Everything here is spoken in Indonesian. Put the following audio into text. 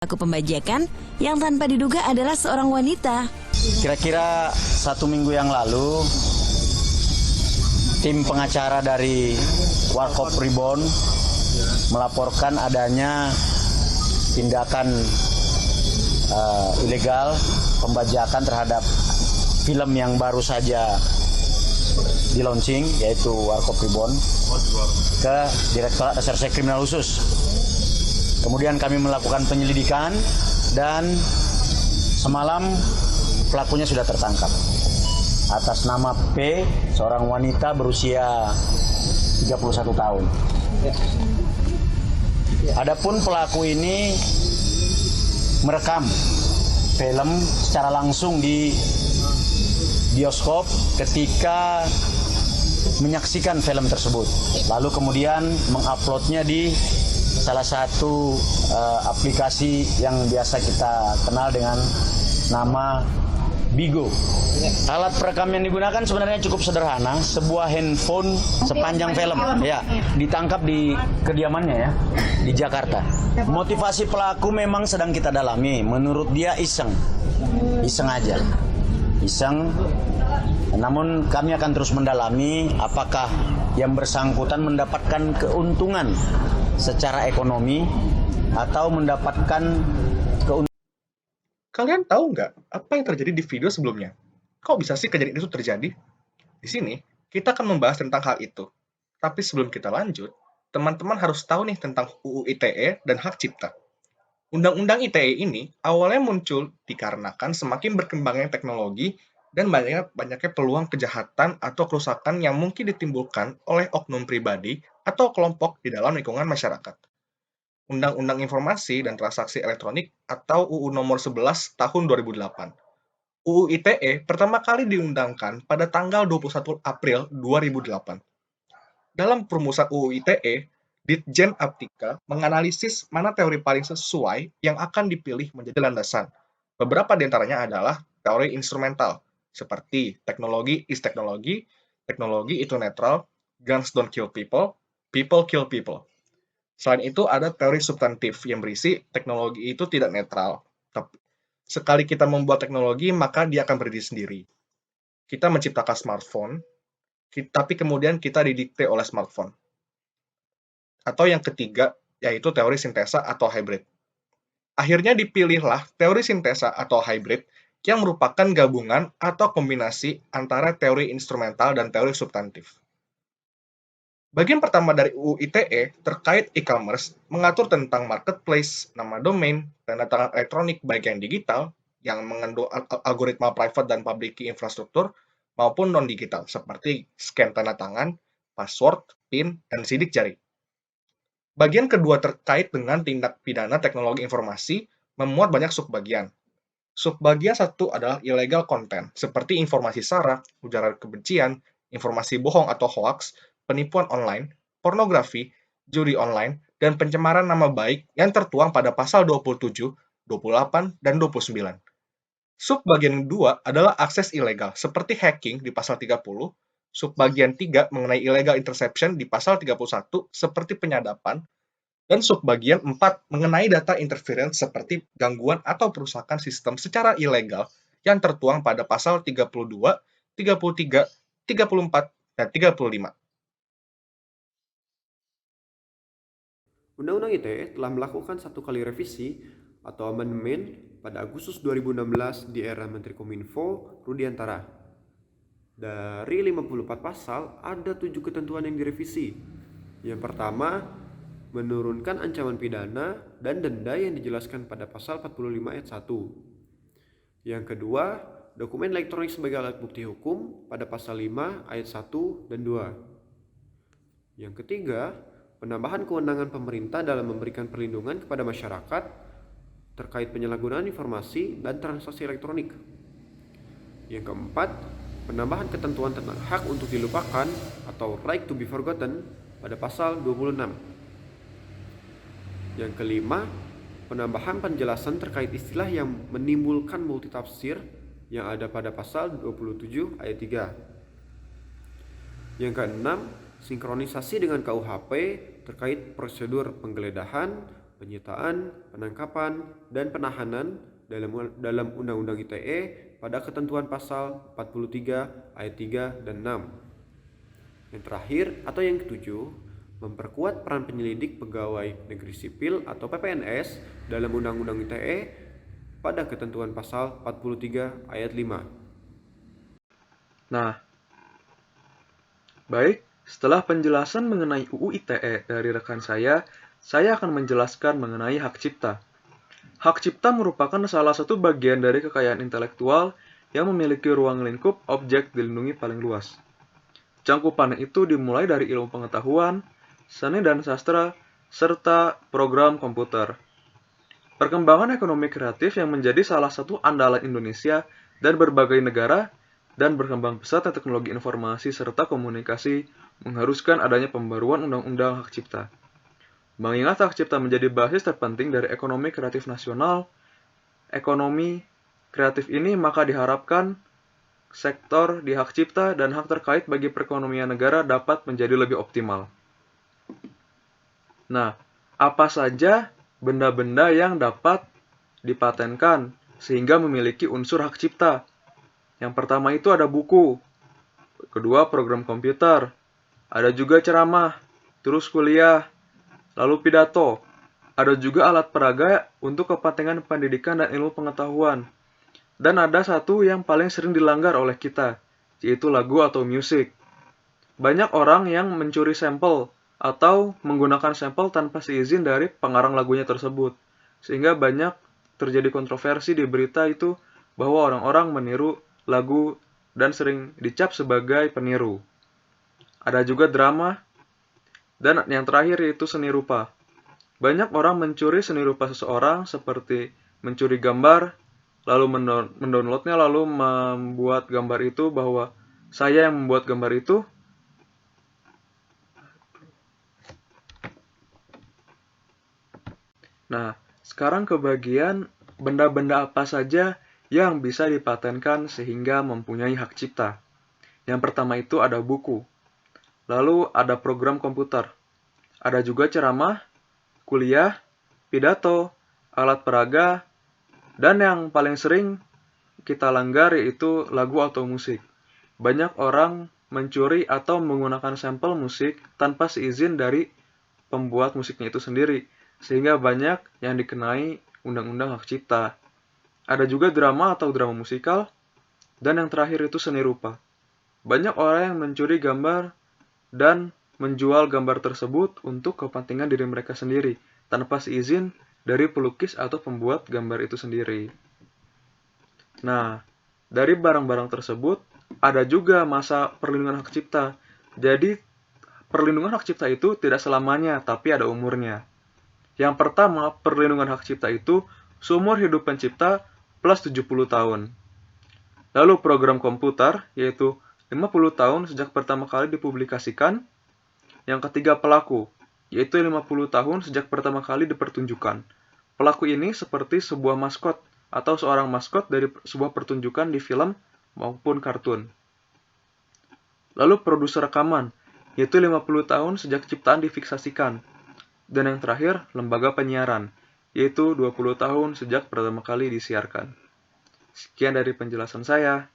Pelaku pembajakan yang tanpa diduga adalah seorang wanita. Kira-kira 1 minggu yang lalu, tim pengacara dari Warkop Reborn melaporkan adanya tindakan ilegal pembajakan terhadap film yang baru saja di launching, yaitu Warkop Reborn, ke Direktorat Reserse Kriminal Khusus. Kemudian kami melakukan penyelidikan dan semalam pelakunya sudah tertangkap. Atas nama P, seorang wanita berusia 31 tahun. Adapun pelaku ini merekam film secara langsung di bioskop ketika menyaksikan film tersebut. Lalu kemudian menguploadnya di salah satu aplikasi yang biasa kita kenal dengan nama Bigo. Alat perekam yang digunakan sebenarnya cukup sederhana, sebuah handphone sepanjang film. Ya, ditangkap di kediamannya ya, di Jakarta. Motivasi pelaku memang sedang kita dalami. Menurut dia iseng aja, iseng. Namun kami akan terus mendalami apakah yang bersangkutan mendapatkan keuntungan secara ekonomi atau mendapatkan keuntungan. Kalian tahu nggak apa yang terjadi di video sebelumnya? Kok bisa sih kejadian itu terjadi? Di sini, kita akan membahas tentang hal itu. Tapi sebelum kita lanjut, teman-teman harus tahu nih tentang UU ITE dan hak cipta. Undang-undang ITE ini awalnya muncul dikarenakan semakin berkembangnya teknologi dan banyaknya peluang kejahatan atau kerusakan yang mungkin ditimbulkan oleh oknum pribadi atau kelompok di dalam lingkungan masyarakat. Undang-Undang Informasi dan Transaksi Elektronik atau UU Nomor 11 Tahun 2008. UU ITE pertama kali diundangkan pada tanggal 21 April 2008. Dalam perumusan UU ITE, Ditjen Aptika menganalisis mana teori paling sesuai yang akan dipilih menjadi landasan. Beberapa di antaranya adalah teori instrumental, seperti teknologi is teknologi, teknologi itu netral, guns don't kill people, people kill people. Selain itu, ada teori substantif yang berisi teknologi itu tidak netral. Tapi sekali kita membuat teknologi, maka dia akan berdiri sendiri. Kita menciptakan smartphone, tapi kemudian kita didikte oleh smartphone. Atau yang ketiga, yaitu teori sintesa atau hybrid. Akhirnya dipilihlah teori sintesa atau hybrid yang merupakan gabungan atau kombinasi antara teori instrumental dan teori substantif. Bagian pertama dari UU ITE terkait e-commerce mengatur tentang marketplace, nama domain, tanda tangan elektronik baik yang digital, yang mengandung algoritma private dan public key infrastruktur, maupun non-digital, seperti scan tanda tangan, password, PIN, dan sidik jari. Bagian kedua terkait dengan tindak pidana teknologi informasi memuat banyak subbagian. Subbagian satu adalah illegal content, seperti informasi sara, ujaran kebencian, informasi bohong atau hoax, penipuan online, pornografi, judi online, dan pencemaran nama baik yang tertuang pada pasal 27, 28, dan 29. Subbagian kedua adalah akses ilegal, seperti hacking di pasal 30, subbagian 3 mengenai illegal interception di pasal 31, seperti penyadapan, dan subbagian 4 mengenai data interference seperti gangguan atau perusakan sistem secara ilegal yang tertuang pada pasal 32, 33, 34, dan 35. Undang-Undang ITE telah melakukan 1 kali revisi atau amandemen pada Agustus 2016 di era Menteri Kominfo Rudiantara. Dari 54 pasal, ada 7 ketentuan yang direvisi. Yang pertama, menurunkan ancaman pidana dan denda yang dijelaskan pada pasal 45 ayat 1. Yang kedua, dokumen elektronik sebagai alat bukti hukum pada pasal 5 ayat 1 dan 2. Yang ketiga, penambahan kewenangan pemerintah dalam memberikan perlindungan kepada masyarakat terkait penyalahgunaan informasi dan transaksi elektronik. Yang keempat, penambahan ketentuan tentang hak untuk dilupakan atau right to be forgotten pada pasal 26. Yang kelima, penambahan penjelasan terkait istilah yang menimbulkan multitafsir yang ada pada pasal 27 ayat 3. Yang keenam, sinkronisasi dengan KUHP terkait prosedur penggeledahan, penyitaan, penangkapan, dan penahanan dalam Undang-Undang ITE pada ketentuan pasal 43 ayat 3 dan 6. Yang terakhir atau yang ketujuh, memperkuat peran penyelidik pegawai negeri sipil atau PPNS dalam Undang-Undang ITE pada ketentuan pasal 43 ayat 5. Nah, baik, setelah penjelasan mengenai UU ITE dari rekan saya akan menjelaskan mengenai hak cipta. Hak cipta merupakan salah satu bagian dari kekayaan intelektual yang memiliki ruang lingkup objek dilindungi paling luas. Cangkupan itu dimulai dari ilmu pengetahuan, seni dan sastra, serta program komputer. Perkembangan ekonomi kreatif yang menjadi salah satu andalan Indonesia dan berbagai negara dan berkembang pesat teknologi informasi serta komunikasi mengharuskan adanya pembaruan undang-undang hak cipta. Mengingat hak cipta menjadi basis terpenting dari ekonomi kreatif nasional, ekonomi kreatif ini maka diharapkan sektor di hak cipta dan hak terkait bagi perekonomian negara dapat menjadi lebih optimal. Nah, apa saja benda-benda yang dapat dipatenkan sehingga memiliki unsur hak cipta? Yang pertama itu ada buku, kedua program komputer, ada juga ceramah, terus kuliah, lalu pidato, ada juga alat peraga untuk kepentingan pendidikan dan ilmu pengetahuan. Dan ada satu yang paling sering dilanggar oleh kita, yaitu lagu atau musik. Banyak orang yang mencuri sampel atau menggunakan sampel tanpa seizin dari pengarang lagunya tersebut. Sehingga banyak terjadi kontroversi di berita itu bahwa orang-orang meniru lagu dan sering dicap sebagai peniru. Ada juga drama, dan yang terakhir yaitu seni rupa. Banyak orang mencuri seni rupa seseorang seperti mencuri gambar, lalu mendownloadnya, lalu membuat gambar itu bahwa saya yang membuat gambar itu. Nah, sekarang ke bagian benda-benda apa saja yang bisa dipatenkan sehingga mempunyai hak cipta. Yang pertama itu ada buku. Lalu ada program komputer. Ada juga ceramah, kuliah, pidato, alat peraga, dan yang paling sering kita langgar yaitu lagu atau musik. Banyak orang mencuri atau menggunakan sampel musik tanpa seizin dari pembuat musiknya itu sendiri, sehingga banyak yang dikenai undang-undang hak cipta. Ada juga drama atau drama musikal, dan yang terakhir itu seni rupa. Banyak orang yang mencuri gambar dan menjual gambar tersebut untuk kepentingan diri mereka sendiri, tanpa seizin dari pelukis atau pembuat gambar itu sendiri. Nah, dari barang-barang tersebut, ada juga masa perlindungan hak cipta. Jadi, perlindungan hak cipta itu tidak selamanya, tapi ada umurnya. Yang pertama, perlindungan hak cipta itu seumur hidup pencipta plus 70 tahun. Lalu program komputer, yaitu 50 tahun sejak pertama kali dipublikasikan. Yang ketiga pelaku, yaitu 50 tahun sejak pertama kali dipertunjukkan. Pelaku ini seperti sebuah maskot atau seorang maskot dari sebuah pertunjukan di film maupun kartun. Lalu produser rekaman, yaitu 50 tahun sejak ciptaan difiksasikan. Dan yang terakhir, lembaga penyiaran, yaitu 20 tahun sejak pertama kali disiarkan. Sekian dari penjelasan saya.